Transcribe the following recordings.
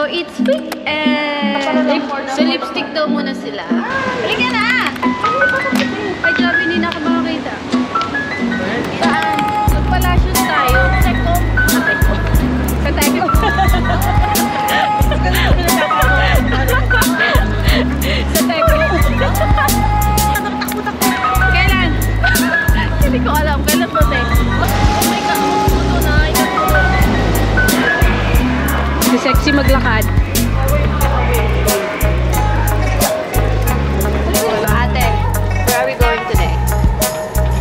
it's weekend! So, lipstick daw muna sila. Halika na! Ay, grabe, hindi na ako makakita. Saan? Magpalasyos tayo. Teko. Sa teko. Sa teko. Kailan? Hindi ko alam. Kailan po, teko? Oh my God. Puto na. Si sexy maglakad. Ate, where are we going today?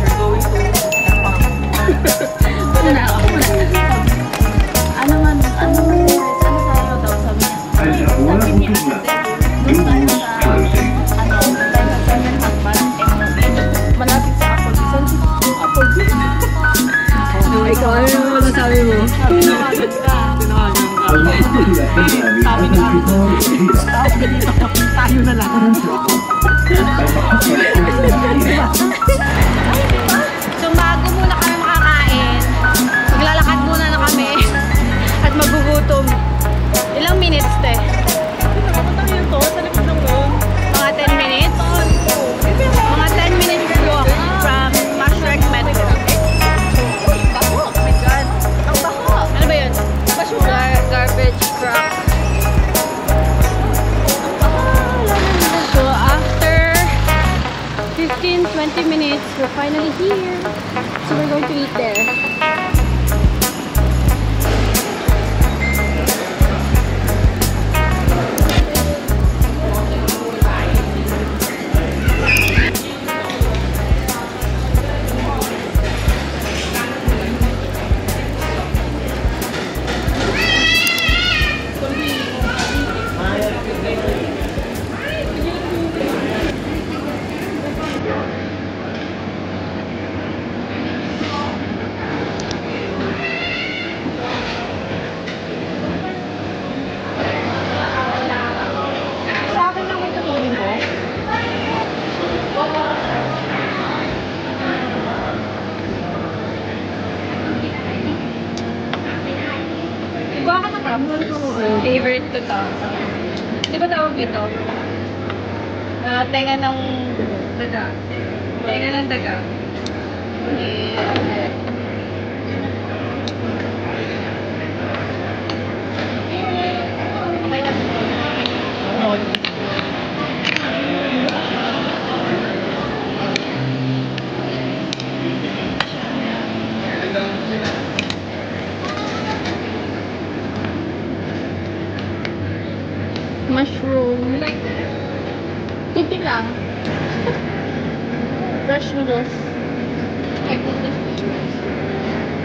We're going to Ano man tayo daw sabi niya? Sabi niya doon tayo sa parang malapit sa Apple. Ikaw, ano naman nasabi mo? Sabi nga, tayo na lang. So bago muna kami makakain, maglalakad muna na kami at magugutom. Ilang minutes, te? Nakapatang yun to, sa likod ng room. Mga 10 minutes? Mga 10 minutes walk from Mashrek Metro. Uy, baho! Oh my God! Ang baho! Ano ba yun? Garbage truck. So after 15-20 minutes, we're finally here. So we're going to eat there. Favorite ko to. Di ba tawag ito? Tenga ng daga. Tenga ng daga. Okay na. Mushroom. Titik lang. Fresh noodles.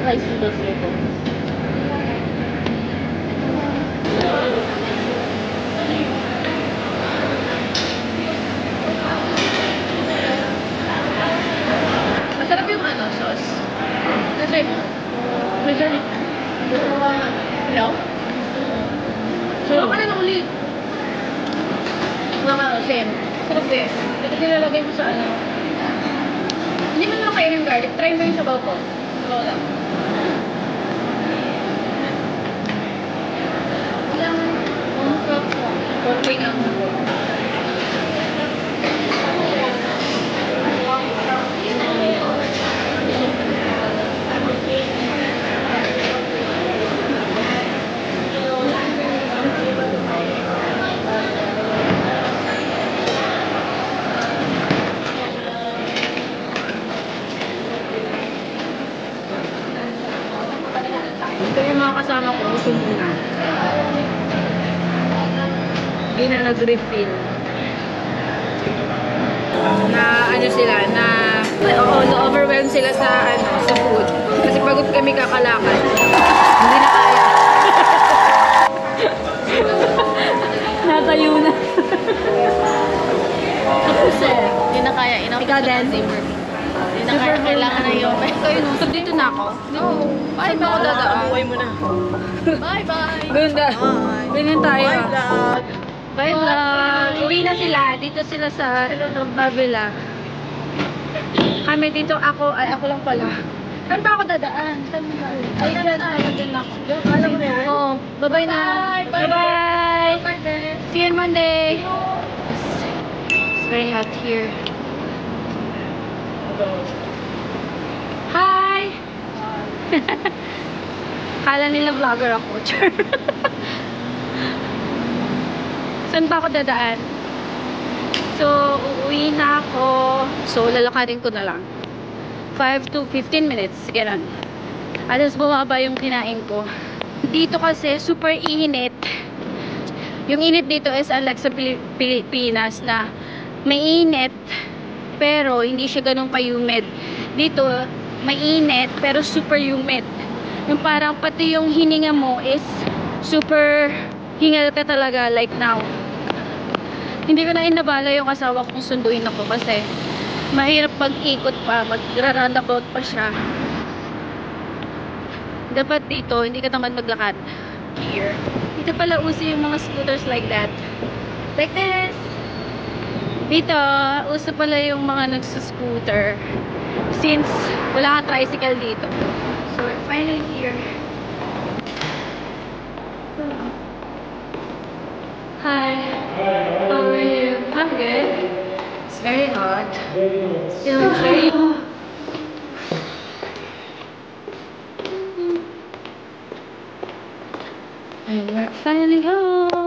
Rice noodles ito. Masarap yung ano, sauce. Kasi, hello? So, ano na ulit? Same. Sarap eh. Ito nilalagay mo sa ano. Hindi mo naman kayo yung garlic. Try mo yung sabaw ko. Sabaw lang. Ilang okay na. Ito yung mga kasama ko, gusto muna. Hindi na nag-refill. Na ano sila, na-overwhelm sila sa sa food. Kasi pagod kami kakalakad. Hindi na kaya. Natayo na. Tapos hindi na kaya. Ikaw din? Hindi na kaya, kailangan na yun. Ikaw yun, so dito na ako? No. Bye bye. Ako dadaan. Buhay mo na. Bye bye. Ganda. Bye tayo. Bye vlog. Bye vlog. Uwi na sila. Dito sila sa Babila. Kami dito, ako lang pala. Saan ba ako dadaan? Saan ba? Ay, dyan. Dyan ako. Alam mo na yan? Oo. Bye-bye na. Bye-bye. Monday! It's very hot here. Hi! Kala nila vlogger ako. Saan ba ako dadaan? So, uuwi na ako. So, lalakarin ko na lang. 5 to 15 minutes. Ganun. Alas bumaba yung kinain ko. Dito kasi, super init. Yung init dito is unlike sa Pilipinas na may init, pero hindi siya ganun pa-humid. Dito, may init, pero super humid. Yung parang pati yung hininga mo is super hingal ka talaga like now. Hindi ko na inabala yung asawa kong sunduin ako kasi mahirap pag-ikot pa, mag-roundabout pa siya. Dapat dito, hindi ka tamad maglakad. Here. Dito pala uso yung mga scooters like that. Like this. Dito, uso pala yung mga nagsuscooter. Since wala kang tricycle dito. So, we're finally here. Hi. How are you? I'm good. It's very hot. It's very hot. And we're finally home.